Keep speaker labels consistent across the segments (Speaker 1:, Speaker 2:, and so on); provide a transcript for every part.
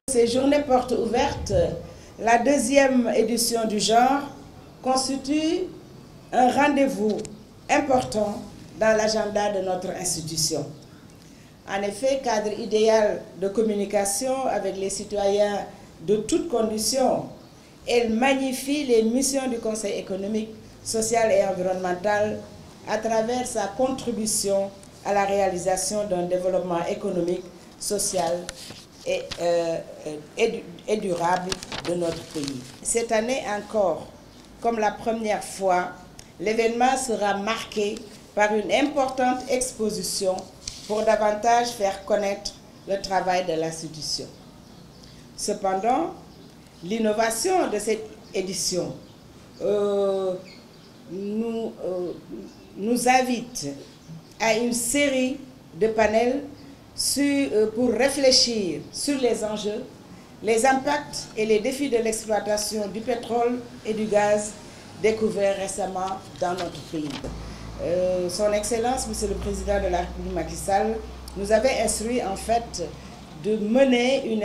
Speaker 1: Ces journées portes ouvertes, la deuxième édition du genre, constitue un rendez-vous important dans l'agenda de notre institution. En effet, cadre idéal de communication avec les citoyens de toutes conditions, elle magnifie les missions du Conseil économique, social et environnemental à travers sa contribution à la réalisation d'un développement économique, social et durable de notre pays. Cette année encore, comme la première fois, l'événement sera marqué par une importante exposition pour davantage faire connaître le travail de l'institution. Cependant, l'innovation de cette édition nous invite à une série de panels pour réfléchir sur les enjeux, les impacts et les défis de l'exploitation du pétrole et du gaz découverts récemment dans notre pays. Son Excellence, Monsieur le Président de la République Macky Sall, nous avait instruit en fait de mener une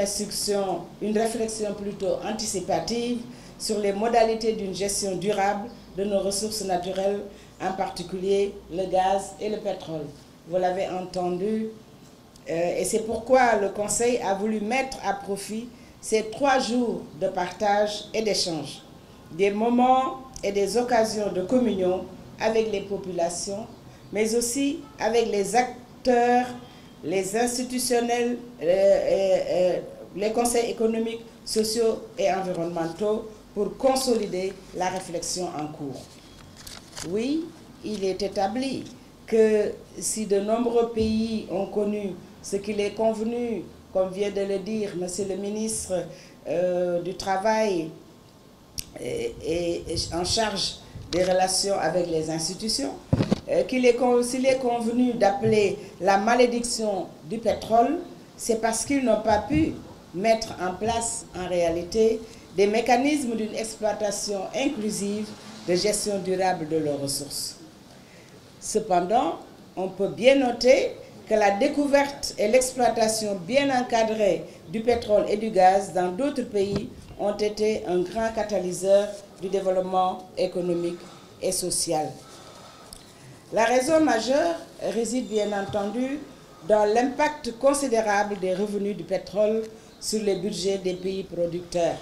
Speaker 1: réflexion plutôt anticipative sur les modalités d'une gestion durable de nos ressources naturelles, en particulier le gaz et le pétrole. Vous l'avez entendu, et c'est pourquoi le Conseil a voulu mettre à profit ces 3 jours de partage et d'échange, des moments et des occasions de communion avec les populations, mais aussi avec les acteurs, les institutionnels, les conseils économiques, sociaux et environnementaux pour consolider la réflexion en cours. Oui, il est établi que si de nombreux pays ont connu ce qu'il est convenu, comme vient de le dire Monsieur le ministre du Travail et en charge des relations avec les institutions, s'il est convenu d'appeler la malédiction du pétrole, c'est parce qu'ils n'ont pas pu mettre en place en réalité des mécanismes d'une exploitation inclusive de gestion durable de leurs ressources. Cependant, on peut bien noter que la découverte et l'exploitation bien encadrée du pétrole et du gaz dans d'autres pays ont été un grand catalyseur du développement économique et social. La raison majeure réside bien entendu dans l'impact considérable des revenus du pétrole sur les budgets des pays producteurs.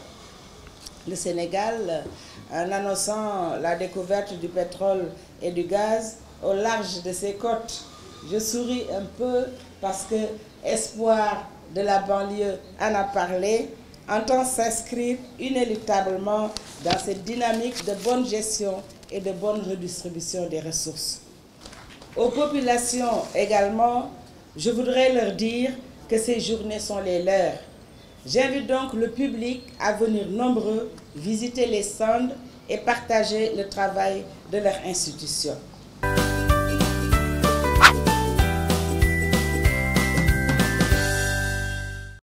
Speaker 1: Le Sénégal, en annonçant la découverte du pétrole et du gaz au large de ses côtes, je souris un peu parce que Espoir de la banlieue en a parlé, entend s'inscrire inéluctablement dans cette dynamique de bonne gestion et de bonne redistribution des ressources. Aux populations également, je voudrais leur dire que ces journées sont les leurs. J'invite donc le public à venir nombreux visiter les stands et partager le travail de leur institution.